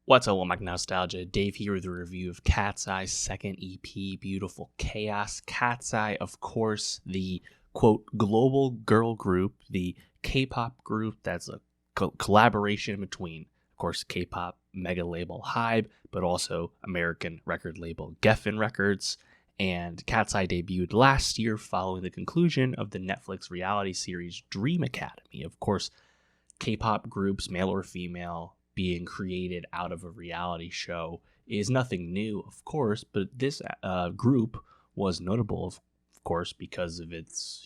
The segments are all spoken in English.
What's up, Mike Nostalgia? Dave here with a review of Katseye's second EP, Beautiful Chaos. Katseye, of course, the quote global girl group, the K-pop group that's a collaboration between, of course, K-pop mega label HYBE, but also American record label Geffen Records. And Katseye debuted last year following the conclusion of the Netflix reality series Dream Academy. Of course, K-pop groups, male or female, being created out of a reality show is nothing new, of course, but this group was notable, of course, because of its,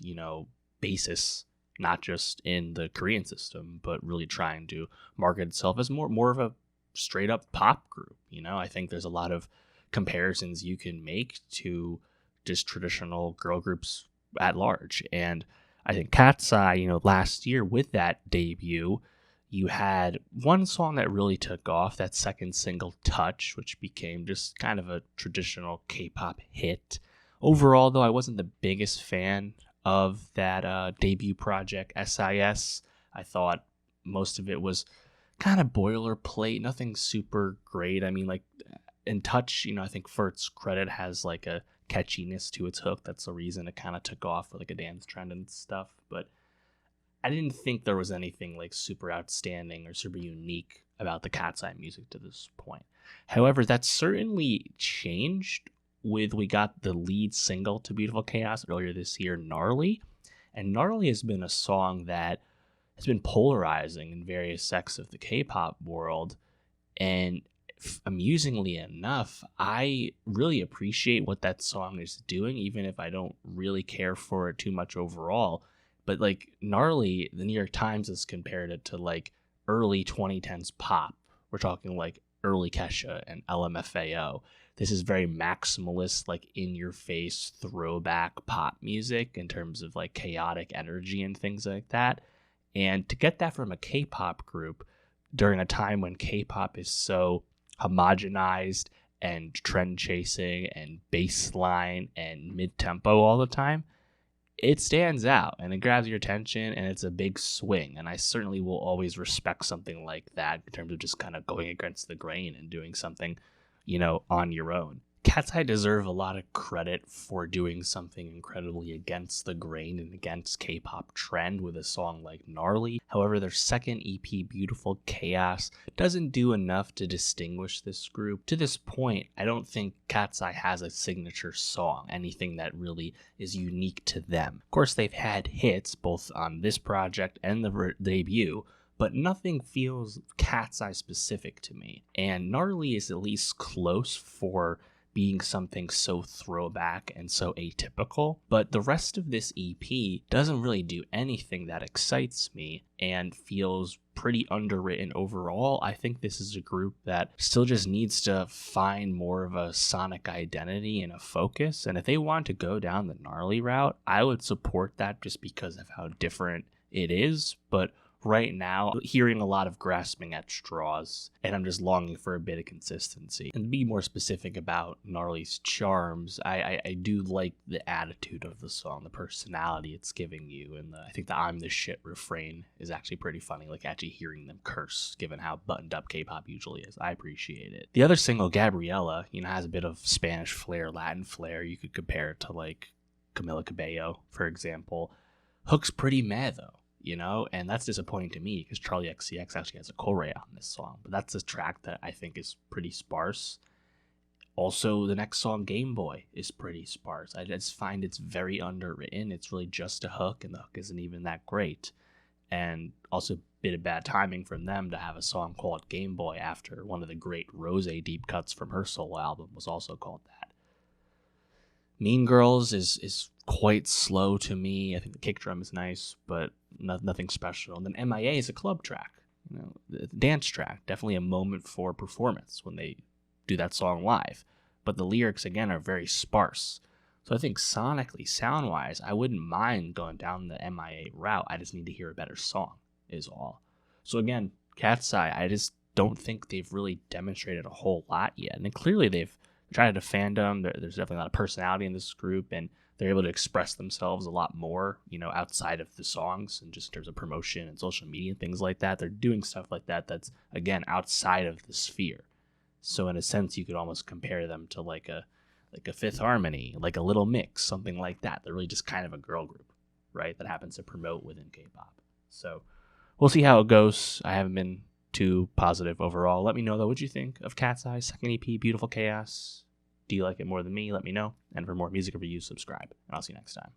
basis, not just in the Korean system, but really trying to market itself as more of a straight up pop group. I think there's a lot of comparisons you can make to just traditional girl groups at large. And I think Katseye, last year with that debut, you had one song that really took off, that second single, Touch, which became just kind of a traditional K-pop hit. Overall, though, I wasn't the biggest fan of that debut project, SIS. I thought most of it was kind of boilerplate, nothing super great. I mean, like, in Touch, I think for its credit, has like a catchiness to its hook. That's the reason it kind of took off for like a dance trend and stuff. But I didn't think there was anything like super outstanding or super unique about the Katseye music to this point. However, that certainly changed with we got the lead single to Beautiful Chaos earlier this year, Gnarly. And Gnarly has been a song that has been polarizing in various sects of the K-pop world. And amusingly enough, I really appreciate what that song is doing, even if I don't really care for it too much overall. But like Gnarly, the New York Times has compared it to like early 2010s pop. We're talking like early Kesha and LMFAO. This is very maximalist, like in your face throwback pop music in terms of like chaotic energy and things like that. And to get that from a K-pop group during a time when K-pop is so homogenized and trend chasing and bassline and mid-tempo all the time, it stands out and it grabs your attention and it's a big swing. And I certainly will always respect something like that in terms of just kind of going against the grain and doing something, on your own. Katseye deserve a lot of credit for doing something incredibly against the grain and against K-pop trend with a song like Gnarly. However, their second EP, Beautiful Chaos, doesn't do enough to distinguish this group. To this point, I don't think Katseye has a signature song, anything that really is unique to them. Of course, they've had hits both on this project and the debut, but nothing feels Katseye specific to me. And Gnarly is at least close for being something so throwback and so atypical, but the rest of this EP doesn't really do anything that excites me and feels pretty underwritten overall. I think this is a group that still just needs to find more of a sonic identity and a focus, and if they want to go down the Gnarly route, I would support that just because of how different it is. But right now, hearing a lot of grasping at straws, and I'm just longing for a bit of consistency. And to be more specific about Gnarly's charms, I do like the attitude of the song, the personality it's giving you, and I think the I'm the shit refrain is actually pretty funny, like actually hearing them curse, given how buttoned up K-pop usually is. I appreciate it. The other single, Gabriella, has a bit of Spanish flair, Latin flair. You could compare it to like Camila Cabello, for example. Hook's pretty meh though. And that's disappointing to me because Charlie XCX actually has a choreo on this song, but that's a track that I think is pretty sparse. Also, the next song, Game Boy, is pretty sparse. I just find it's very underwritten. It's really just a hook, and the hook isn't even that great. And also, a bit of bad timing from them to have a song called Game Boy after one of the great Rose deep cuts from her solo album was also called that. Mean Girls is quite slow to me. I think the kick drum is nice, but nothing special. And then MIA is a club track, the dance track. Definitely a moment for performance when they do that song live. But the lyrics, again, are very sparse. So I think sonically, sound-wise, I wouldn't mind going down the MIA route. I just need to hear a better song, is all. So again, Katseye, I just don't think they've really demonstrated a whole lot yet. And then clearly they've tried to fandom. There's definitely a lot of personality in this group, and they're able to express themselves a lot more, outside of the songs and just in terms of promotion and social media and things like that. They're doing stuff like that that's, again, outside of the sphere. So in a sense, you could almost compare them to like a Fifth Harmony, like a Little Mix, something like that. They're really just kind of a girl group, right? That happens to promote within K-pop. So we'll see how it goes. I haven't been too positive overall. Let me know, though, what you think of Katseye's second EP, Beautiful Chaos. Do you like it more than me? Let me know. And for more music reviews, subscribe. And I'll see you next time.